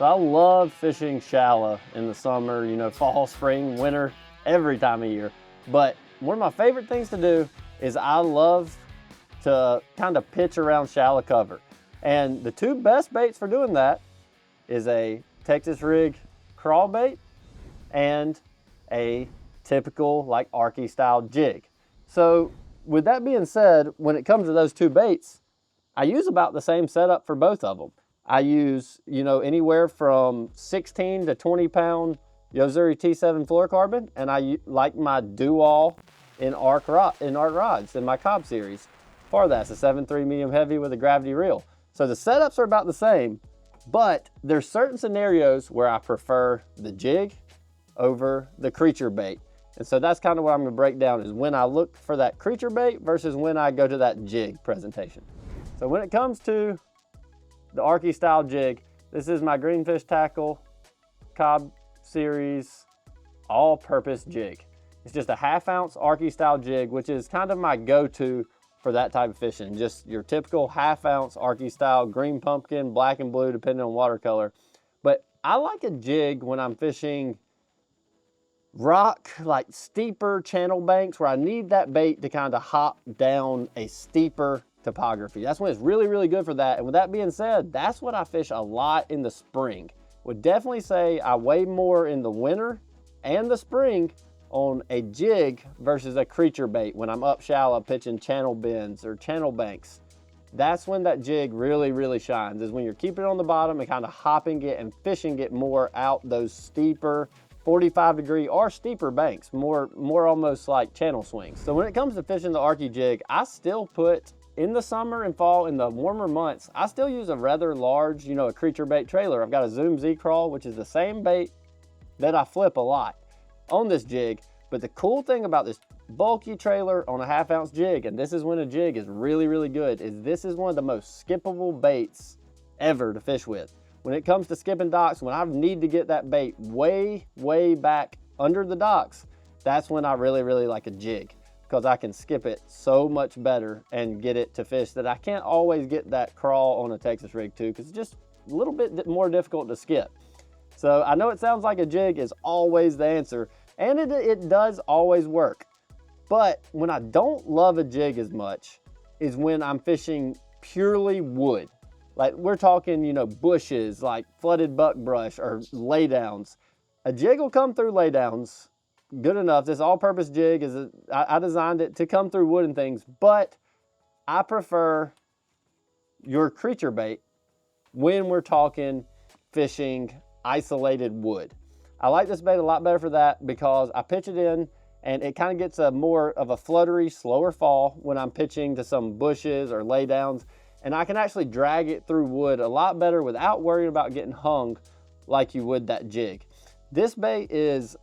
So I love fishing shallow in the summer, fall, spring, winter, every time of year. But one of my favorite things to do is I love to kind of pitch around shallow cover. And the two best baits for doing that is a Texas rig crawl bait and a typical like Arky style jig. So with that being said, when it comes to those two baits, I use about the same setup for both of them. I use, anywhere from 16 to 20 pound Yo-Zuri T7 fluorocarbon, and I like my do-all in arc rods in my Cobb series. For that, it's a 7.3 medium heavy with a gravity reel. So the setups are about the same, but there's certain scenarios where I prefer the jig over the creature bait. And so that's kind of what I'm gonna break down, is when I look for that creature bait versus when I go to that jig presentation. So when it comes to the Arky style jig, this is my Greenfish Tackle Cobb series all-purpose jig. It's just a 1/2 ounce Arky style jig, which is kind of my go-to for that type of fishing. Just your typical 1/2 ounce Arky style, green pumpkin, black and blue, depending on watercolor. But I like a jig when I'm fishing rock, like steeper channel banks, where I need that bait to kind of hop down a steeper topography. That's when it's really, really good for that. And with that being said, that's what I fish a lot in the spring. Would definitely say I weigh more in the winter and the spring on a jig versus a creature bait when I'm up shallow pitching channel bends or channel banks. That's when that jig really, really shines, is when you're keeping it on the bottom and kind of hopping it and fishing it more out those steeper 45-degree or steeper banks, more almost like channel swings. So when it comes to fishing the Arky jig, I still put, in the summer and fall, in the warmer months, I still use a rather large, a creature bait trailer. I've got a Zoom Z-Crawl, which is the same bait that I flip a lot on this jig. But the cool thing about this bulky trailer on a 1/2 ounce jig, and this is when a jig is really, really good, is this is one of the most skippable baits ever to fish with. When it comes to skipping docks, when I need to get that bait way, way back under the docks, that's when I really, really like a jig, because I can skip it so much better and get it to fish that I can't always get that crawl on a Texas rig too, because it's just a little bit more difficult to skip. So I know it sounds like a jig is always the answer, and it does always work. But when I don't love a jig as much is when I'm fishing purely wood. Like we're talking, bushes, like flooded buckbrush or laydowns. A jig will come through laydowns good enough. This all-purpose jig I designed it to come through wood and things, but I prefer your creature bait when we're talking fishing isolated wood. I like this bait a lot better for that because I pitch it in and it kind of gets a more of a fluttery, slower fall when I'm pitching to some bushes or laydowns, and I can actually drag it through wood a lot better without worrying about getting hung like you would that jig. This bait is,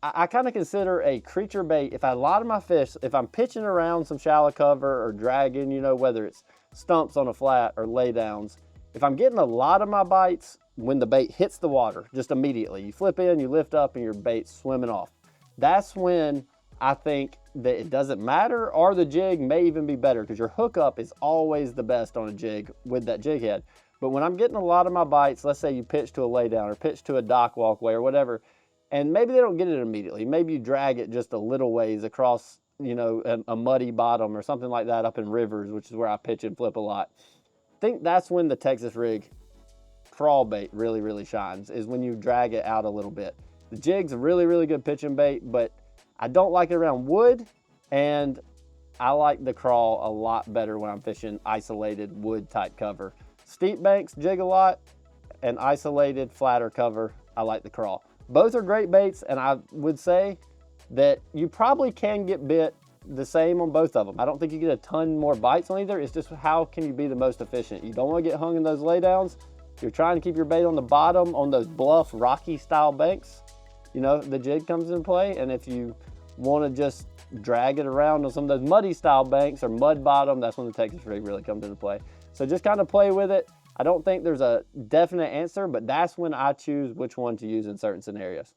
I kind of consider a creature bait. If a lot of my fish, if I'm pitching around some shallow cover or dragging, whether it's stumps on a flat or laydowns, if I'm getting a lot of my bites when the bait hits the water, just immediately, you flip in, you lift up, and your bait's swimming off. That's when I think that it doesn't matter, or the jig may even be better, because your hookup is always the best on a jig with that jig head. But when I'm getting a lot of my bites, let's say you pitch to a laydown or pitch to a dock walkway or whatever, and maybe they don't get it immediately. Maybe you drag it just a little ways across, a muddy bottom or something like that up in rivers, which is where I pitch and flip a lot. I think that's when the Texas rig crawl bait really, really shines, is when you drag it out a little bit. The jig's a really, really good pitching bait, but I don't like it around wood, and I like the crawl a lot better when I'm fishing isolated wood type cover. Steep banks jig a lot, and isolated flatter cover, I like the crawl. Both are great baits, and I would say that you probably can get bit the same on both of them. I don't think you get a ton more bites on either. It's just how can you be the most efficient. You don't want to get hung in those laydowns. You're trying to keep your bait on the bottom on those bluff, rocky style banks. The jig comes into play, and if you want to just drag it around on some of those muddy style banks or mud bottom, that's when the Texas rig really comes into play. So just kind of play with it. I don't think there's a definite answer, but that's when I choose which one to use in certain scenarios.